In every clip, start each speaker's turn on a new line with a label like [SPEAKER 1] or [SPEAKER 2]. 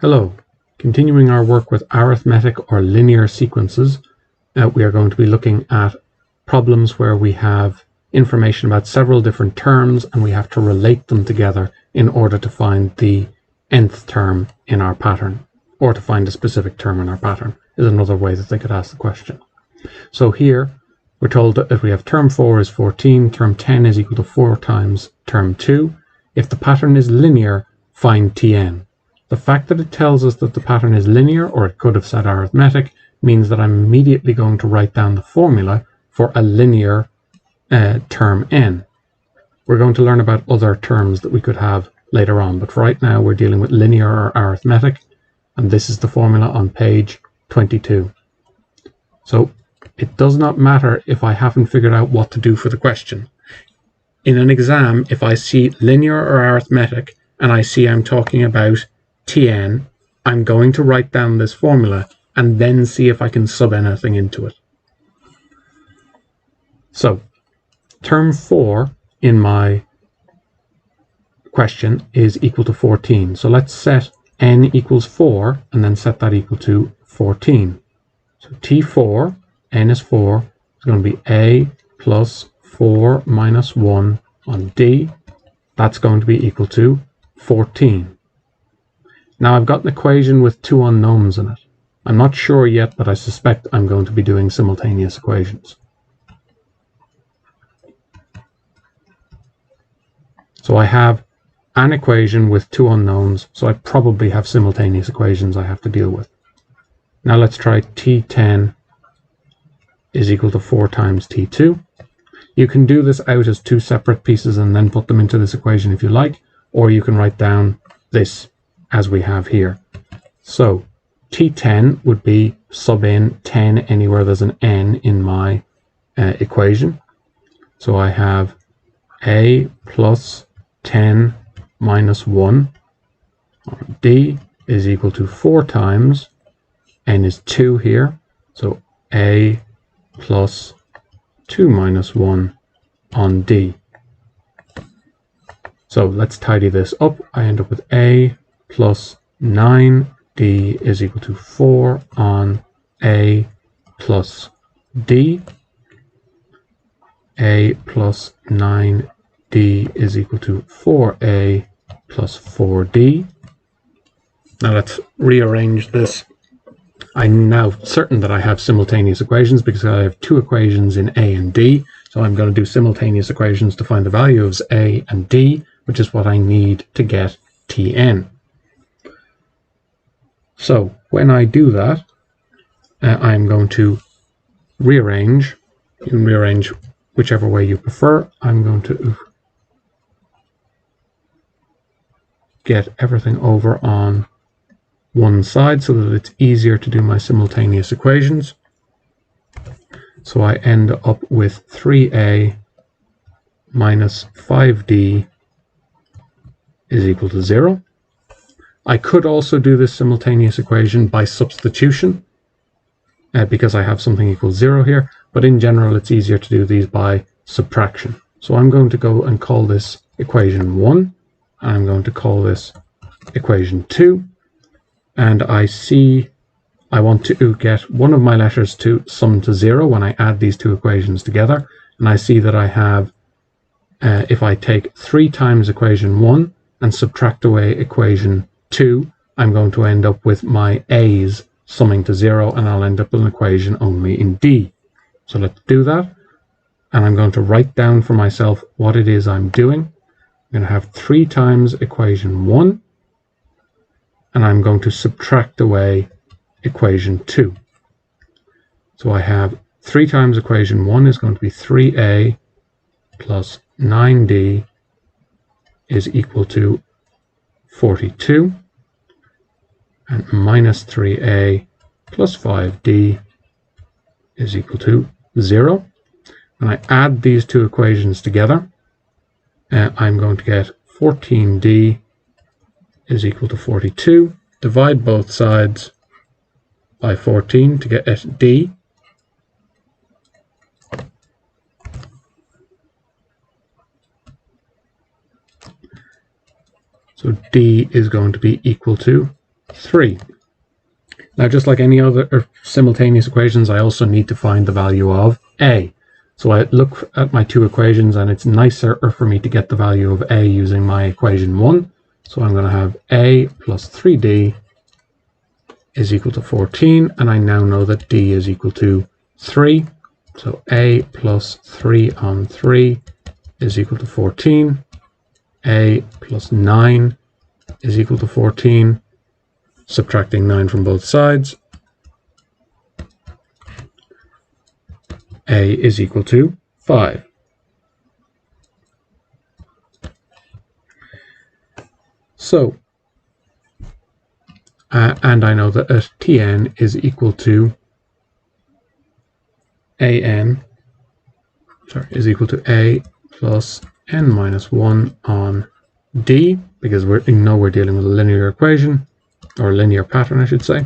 [SPEAKER 1] Hello. Continuing our work with arithmetic or linear sequences, we are going to be looking at problems where we have information about several different terms and we have to relate them together in order to find the nth term in our pattern, or to find a specific term in our pattern is another way that they could ask the question. So here we're told that if we have term 4 is 14, term 10 is equal to 4 times term 2. If the pattern is linear, find Tn. The fact that it tells us that the pattern is linear, or it could have said arithmetic, means that I'm immediately going to write down the formula for a linear term n. We're going to learn about other terms that we could have later on, but for right now we're dealing with linear or arithmetic, and this is the formula on page 22. So it does not matter if I haven't figured out what to do for the question. In an exam, if I see linear or arithmetic and I see I'm talking about Tn, I'm going to write down this formula and then see if I can sub anything into it. So term 4 in my question is equal to 14. So let's set n equals 4 and then set that equal to 14. So T4, n is 4, is going to be a plus 4 minus 1 on d. That's going to be equal to 14. Now I've got an equation with two unknowns in it. I'm not sure yet, but I suspect I'm going to be doing simultaneous equations. So I have an equation with two unknowns, so I probably have simultaneous equations I have to deal with. Now let's try T10 is equal to 4 times T2. You can do this out as two separate pieces and then put them into this equation if you like, or you can write down this as we have here. So T10 would be sub in 10 anywhere there's an n in my equation. So I have a plus 10 minus 1 on d is equal to 4 times, n is 2 here, so a plus 2 minus 1 on d. So let's tidy this up. I end up with a plus 9d is equal to 4 on a plus d. A plus 9d is equal to 4a plus 4d. Now let's rearrange this. I'm now certain that I have simultaneous equations because I have two equations in a and d. So I'm going to do simultaneous equations to find the value of a and d, which is what I need to get Tn. So when I do that, I'm going to rearrange. You can rearrange whichever way you prefer. I'm going to get everything over on one side so that it's easier to do my simultaneous equations. So I end up with 3a minus 5d is equal to 0. I could also do this simultaneous equation by substitution because I have something equals 0 here, but in general it's easier to do these by subtraction. So I'm going to go and call this equation 1, and I'm going to call this equation 2, and I see I want to get one of my letters to sum to 0 when I add these two equations together, and I see that I have, if I take 3 times equation 1 and subtract away equation 2, I'm going to end up with my a's summing to 0, and I'll end up with an equation only in d. So let's do that, and I'm going to write down for myself what it is I'm doing. I'm going to have 3 times equation 1, and I'm going to subtract away equation 2. So I have 3 times equation 1 is going to be 3a plus 9d is equal to 42, and minus 3a plus 5d is equal to 0. When I add these two equations together, I'm going to get 14d is equal to 42. Divide both sides by 14 to get d. So d is going to be equal to 3. Now, just like any other simultaneous equations, I also need to find the value of a. So I look at my two equations, and it's nicer for me to get the value of a using my equation 1. So I'm going to have a plus 3d is equal to 14, and I now know that d is equal to 3. So a plus 3 on 3 is equal to 14. A plus 9 is equal to 14. Subtracting 9 from both sides, a is equal to 5. So, and I know that Tn is equal to is equal to a plus n minus 1 on d, because we know we're dealing with a linear equation, or linear pattern, I should say.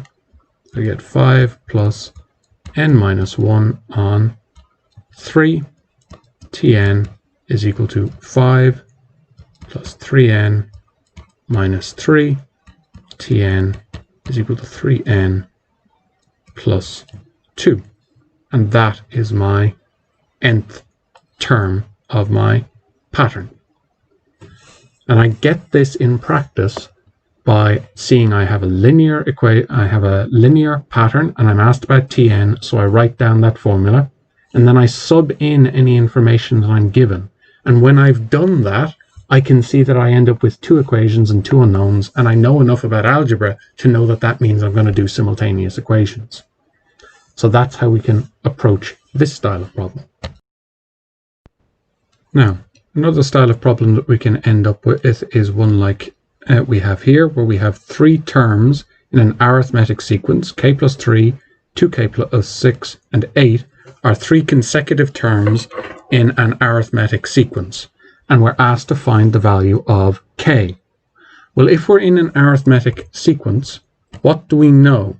[SPEAKER 1] So we get 5 plus n minus 1 on 3. Tn is equal to 5 plus 3n minus 3. Tn is equal to 3n plus 2. And that is my nth term of my pattern. And I get this in practice by seeing I have a linear pattern, and I'm asked about Tn, so I write down that formula, and then I sub in any information that I'm given. And when I've done that, I can see that I end up with two equations and two unknowns, and I know enough about algebra to know that that means I'm going to do simultaneous equations. So that's how we can approach this style of problem. Now, another style of problem that we can end up with is one like we have here, where we have three terms in an arithmetic sequence. K plus 3, 2k plus 6, and 8 are three consecutive terms in an arithmetic sequence, and we're asked to find the value of k. Well, if we're in an arithmetic sequence, what do we know?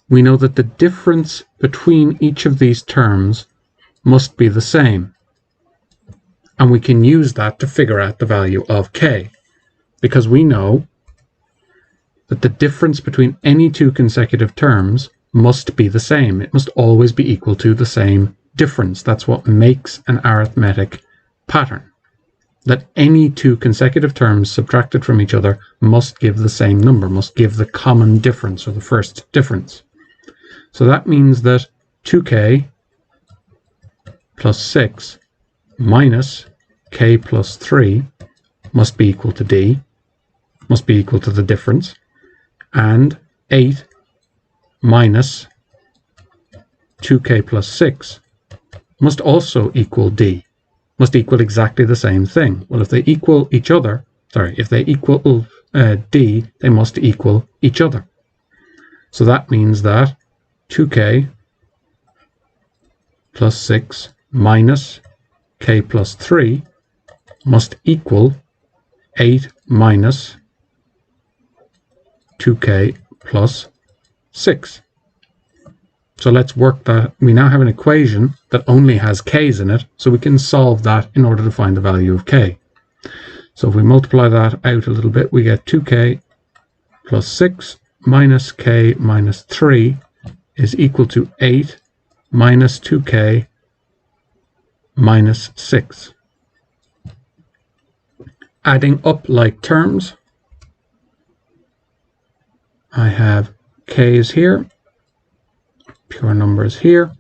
[SPEAKER 1] We know that the difference between each of these terms must be the same. And we can use that to figure out the value of k, because we know that the difference between any two consecutive terms must be the same. It must always be equal to the same difference. That's what makes an arithmetic pattern. That any two consecutive terms subtracted from each other must give the same number, must give the common difference, or the first difference. So that means that 2k plus 6 minus k plus 3 must be equal to d, must be equal to the difference, and 8 minus 2k plus 6 must also equal d, must equal exactly the same thing. Well, if they equal each other, if they equal d, they must equal each other. So that means that 2k plus 6 minus k plus 3 must equal 8 minus 2k plus 6. So let's work that. We now have an equation that only has k's in it, so we can solve that in order to find the value of k. So if we multiply that out a little bit, we get 2k plus 6 minus k minus 3 is equal to 8 minus 2k minus 6. Adding up like terms, I have k's here, pure numbers here,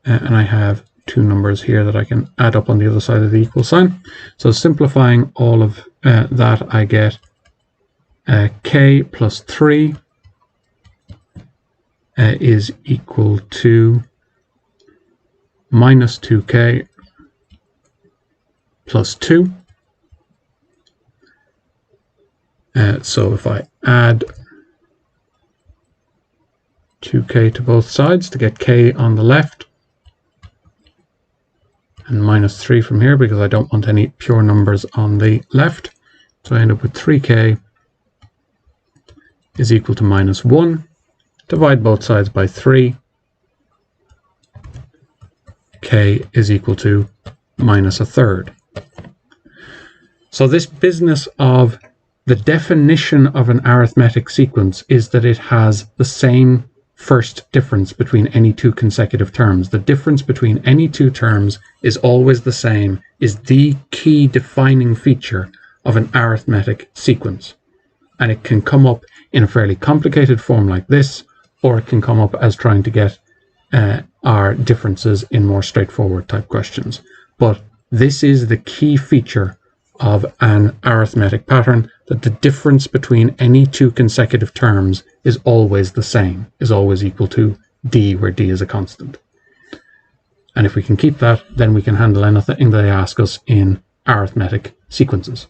[SPEAKER 1] and I have two numbers here that I can add up on the other side of the equal sign. So simplifying all of that, I get k plus 3 is equal to minus 2k plus 2. So if I add 2k to both sides to get k on the left, and minus 3 from here because I don't want any pure numbers on the left, so I end up with 3k is equal to minus 1. Divide both sides by 3. K is equal to minus a third. So this business of The definition of an arithmetic sequence is that it has the same first difference between any two consecutive terms. The difference between any two terms is always the same, is the key defining feature of an arithmetic sequence. And it can come up in a fairly complicated form like this, or it can come up as trying to get our differences in more straightforward type questions. But this is the key feature of an arithmetic pattern, that the difference between any two consecutive terms is always the same, is always equal to d, where d is a constant. And if we can keep that, then we can handle anything they ask us in arithmetic sequences.